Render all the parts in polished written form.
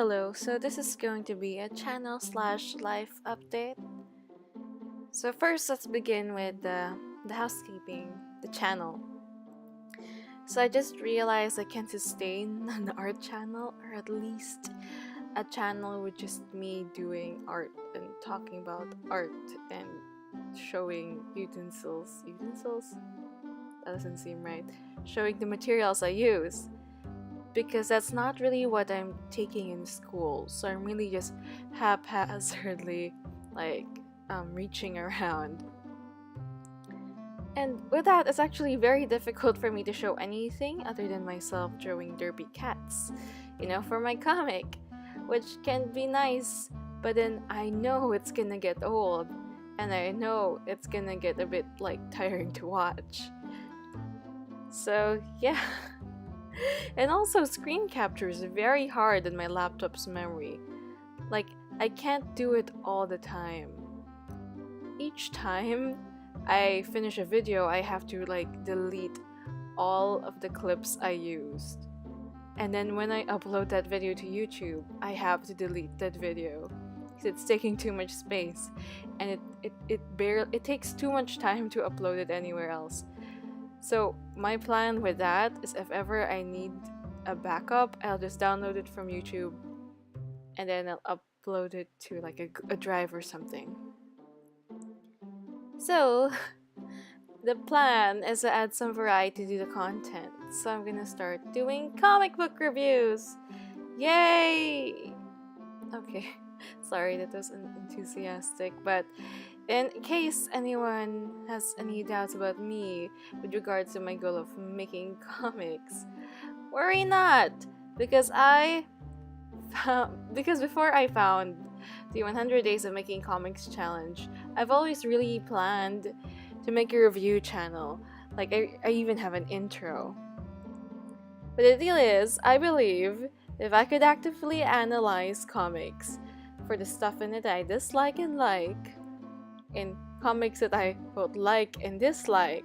Hello, so this is going to be a channel slash life update. So first, let's begin with the housekeeping, the channel. So I just realized I can't sustain an art channel, or at least a channel with just me doing art and talking about art and showing utensils. Utensils? That doesn't seem right. Showing the materials I use. Because that's not really what I'm taking in school. So I'm really just haphazardly like reaching around. And with that, it's actually very difficult for me to show anything other than myself drawing derpy cats, for my comic, which can be nice, but then I know it's gonna get old, and I know it's gonna get a bit tiring to watch. So yeah. And also, screen capture is very hard in my laptop's memory. I can't do it all the time. Each time I finish a video, I have to delete all of the clips I used. And then when I upload that video to YouTube, I have to delete that video because it's taking too much space, and it takes too much time to upload it anywhere else. So my plan with that is, if ever I need a backup, I'll just download it from YouTube and then I'll upload it to a drive or something. So the plan is to add some variety to the content. So I'm gonna start doing comic book reviews. Yay! Okay, sorry that was enthusiastic, but in case anyone has any doubts about me with regards to my goal of making comics, worry not, because before I found the 100 Days of Making Comics challenge, I've always really planned to make a review channel. I even have an intro. But the deal is, I believe if I could actively analyze comics for the stuff in it I dislike and like, in comics that I both like and dislike,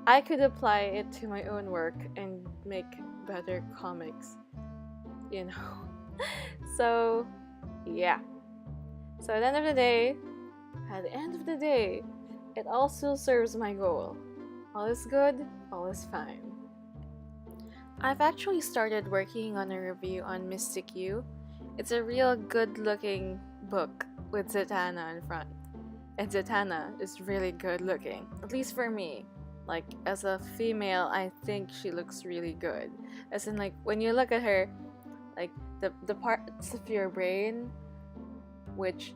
I could apply it to my own work and make better comics. So, yeah. So at the end of the day, it all still serves my goal. All is good, all is fine. I've actually started working on a review on Mystic U. It's a real good-looking book with Zatanna in front. And Zatanna is really good looking, at least for me. As a female, I think she looks really good. As in, when you look at her, the parts of your brain which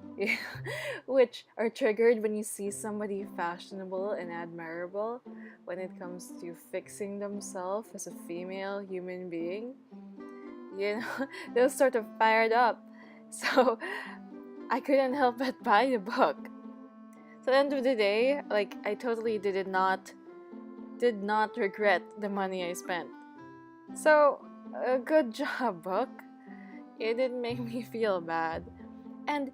are triggered when you see somebody fashionable and admirable when it comes to fixing themselves as a female human being, those sort of fired up. So I couldn't help but buy the book. So at the end of the day, I totally did not regret the money I spent. So, a good job, book. It didn't make me feel bad. And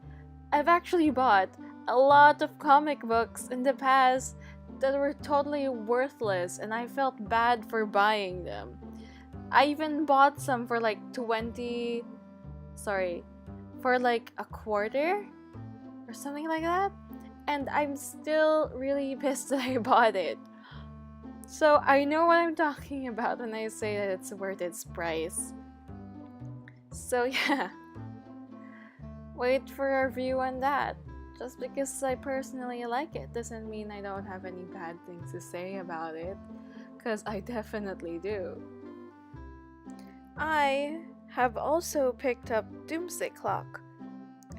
I've actually bought a lot of comic books in the past that were totally worthless, and I felt bad for buying them. I even bought some for for a quarter or something like that. And I'm still really pissed that I bought it. So I know what I'm talking about when I say that it's worth its price. So yeah, wait for a review on that. Just because I personally like it doesn't mean I don't have any bad things to say about it, because I definitely do. I have also picked up Doomsday Clock.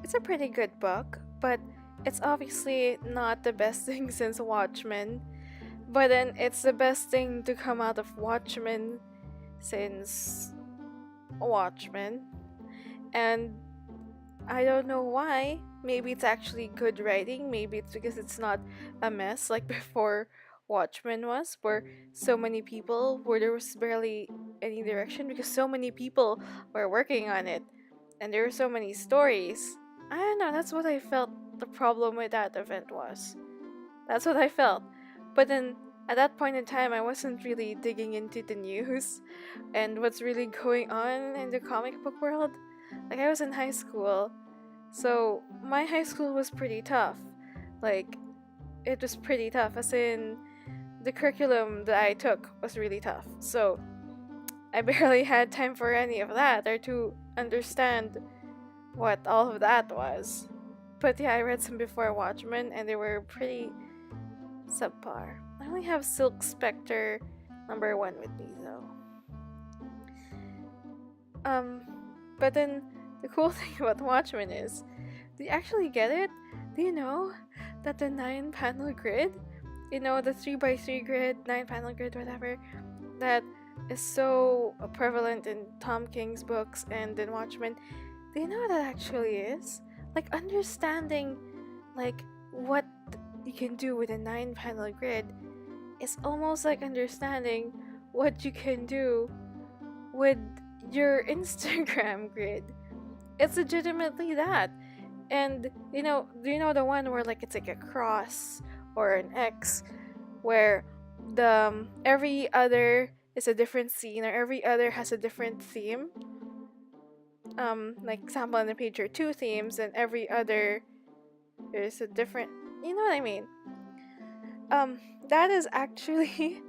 It's a pretty good book, but it's obviously not the best thing since Watchmen. But then it's the best thing to come out of Watchmen since Watchmen. And I don't know why. Maybe it's actually good writing. Maybe it's because it's not a mess like before Watchmen was, where there was barely any direction because so many people were working on it. And there were so many stories. I don't know, that's what I felt the problem with that event was. That's what I felt. But then, at that point in time, I wasn't really digging into the news and what's really going on in the comic book world. Like, I was in high school, so my high school was pretty tough. Like, it was pretty tough, as in, the curriculum that I took was really tough. So, I barely had time for any of that or to understand what all of that was. But yeah, I read some before Watchmen and they were pretty subpar. I only have Silk Spectre #1 with me though. But then the cool thing about Watchmen is, do you actually get it? Do you know that the 9-panel grid, the 3x3 grid, 9-panel grid, whatever, that is so prevalent in Tom King's books and in Watchmen, do you know what that actually is? Like, understanding, like, what you can do with a 9-panel grid is almost like understanding what you can do with your Instagram grid. It's legitimately that. And, do you know the one where, like, it's like a cross or an X, where the every other is a different scene, or every other has a different theme? Like, example, on the page are 2 themes, and every other is a different, you know what I mean? That is actually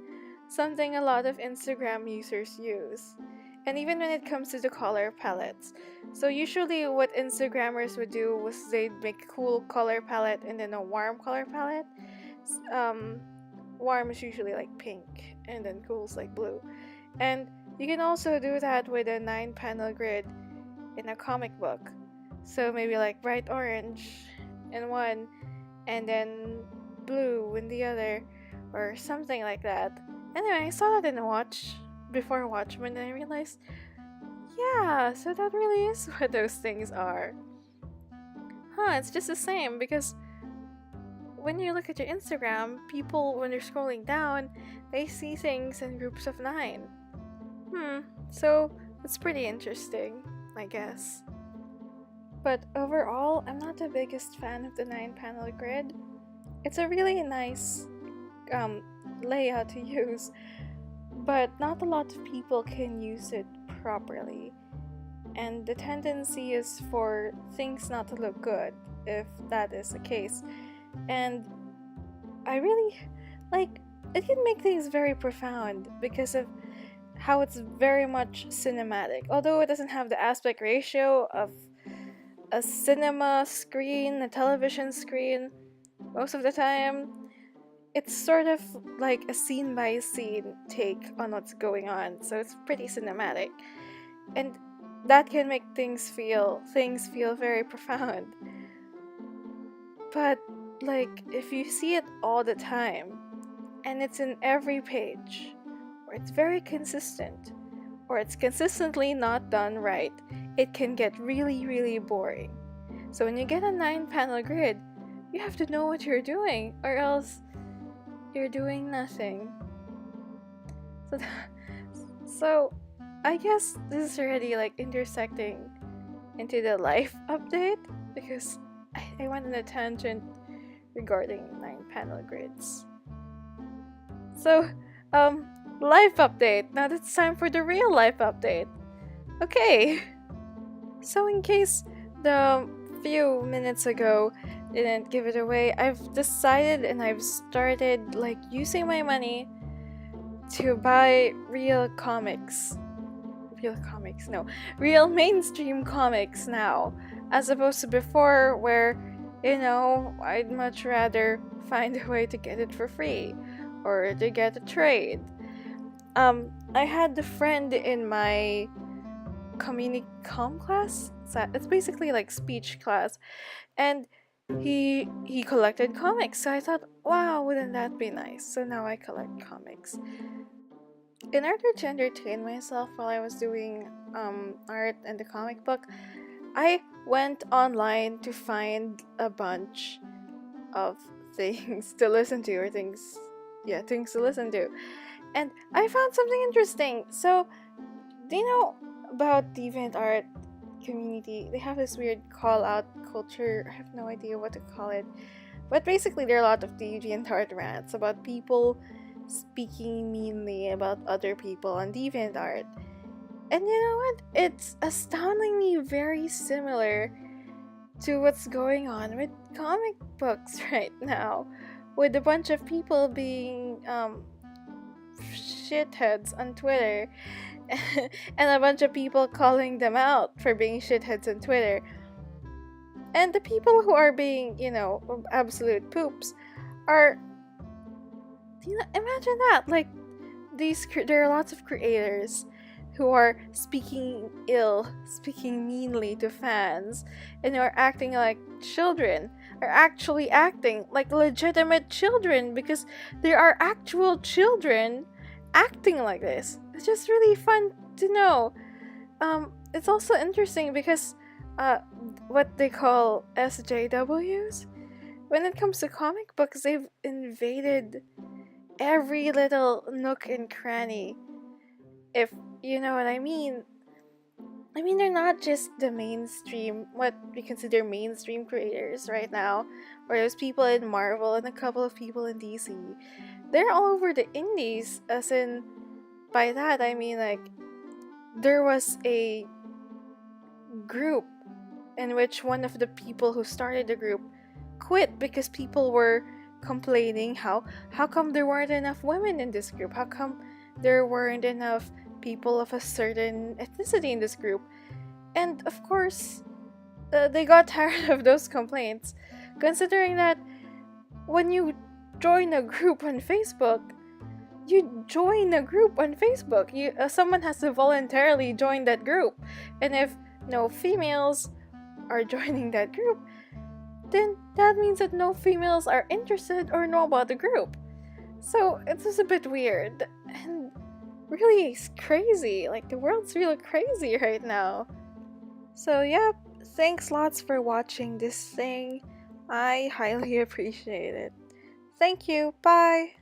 something a lot of Instagram users use. And even when it comes to the color palettes. So usually what Instagrammers would do was they'd make a cool color palette and then a warm color palette. Warm is usually like pink and then cool is like blue. And you can also do that with a 9-panel grid in a comic book. So maybe like bright orange in one and then blue in the other, or something like that. Anyway, I saw that in a watch before Watchmen and I realized, yeah, so that really is what those things are. It's just the same, because when you look at your Instagram, people, when they're scrolling down, they see things in groups of 9. So it's pretty interesting, I guess. But overall, I'm not the biggest fan of the 9-panel grid. It's a really nice layout to use, but not a lot of people can use it properly. And the tendency is for things not to look good, if that is the case. And I really, like, it can make things very profound because of how it's very much cinematic. Although it doesn't have the aspect ratio of a cinema screen, a television screen, most of the time, it's sort of like a scene by scene take on what's going on. So it's pretty cinematic. And that can make things feel very profound. But like, if you see it all the time and it's in every page, or it's very consistent, or it's consistently not done right, it can get really, really boring. So when you get a 9-panel grid, you have to know what you're doing, or else you're doing nothing. So I guess this is already like intersecting into the life update, because I went on a tangent regarding 9-panel grids. So, life update. Now it's time for the real life update. Okay. So in case the few minutes ago didn't give it away, I've decided and I've started like using my money to buy real mainstream comics now, as opposed to before where, I'd much rather find a way to get it for free or to get a trade. I had a friend in my comm class. It's basically like speech class, and he collected comics. So I thought, wow, wouldn't that be nice? So now I collect comics. In order to entertain myself while I was doing art and the comic book, I went online to find a bunch of things to listen to, or things to listen to. And I found something interesting. So, do you know about DeviantArt community? They have this weird call-out culture. I have no idea what to call it. But basically, there are a lot of DeviantArt rants about people speaking meanly about other people on DeviantArt. And you know what? It's astoundingly very similar to what's going on with comic books right now, with a bunch of people being shitheads on Twitter and a bunch of people calling them out for being shitheads on Twitter. And the people who are being, absolute poops are, imagine that. Like, there are lots of creators who are speaking meanly to fans, and who are acting like children, are actually acting like legitimate children, because there are actual children acting like this. It's just really fun to know. It's also interesting because what they call SJWs, when it comes to comic books, they've invaded every little nook and cranny, if you know what I mean. I mean, they're not just the mainstream, what we consider mainstream creators right now, or there's people in Marvel and a couple of people in DC. They're all over the indies, as in, by that I mean, like, there was a group in which one of the people who started the group quit because people were complaining how come there weren't enough women in this group, how come there weren't enough people of a certain ethnicity in this group. And of course, they got tired of those complaints, considering that when you join a group on Facebook, someone has to voluntarily join that group, and if no females are joining that group, then that means that no females are interested or know about the group. So it's just a bit weird, and really crazy. Like, the world's really crazy right now. So yeah, thanks lots for watching this thing. I highly appreciate it. Thank you. Bye.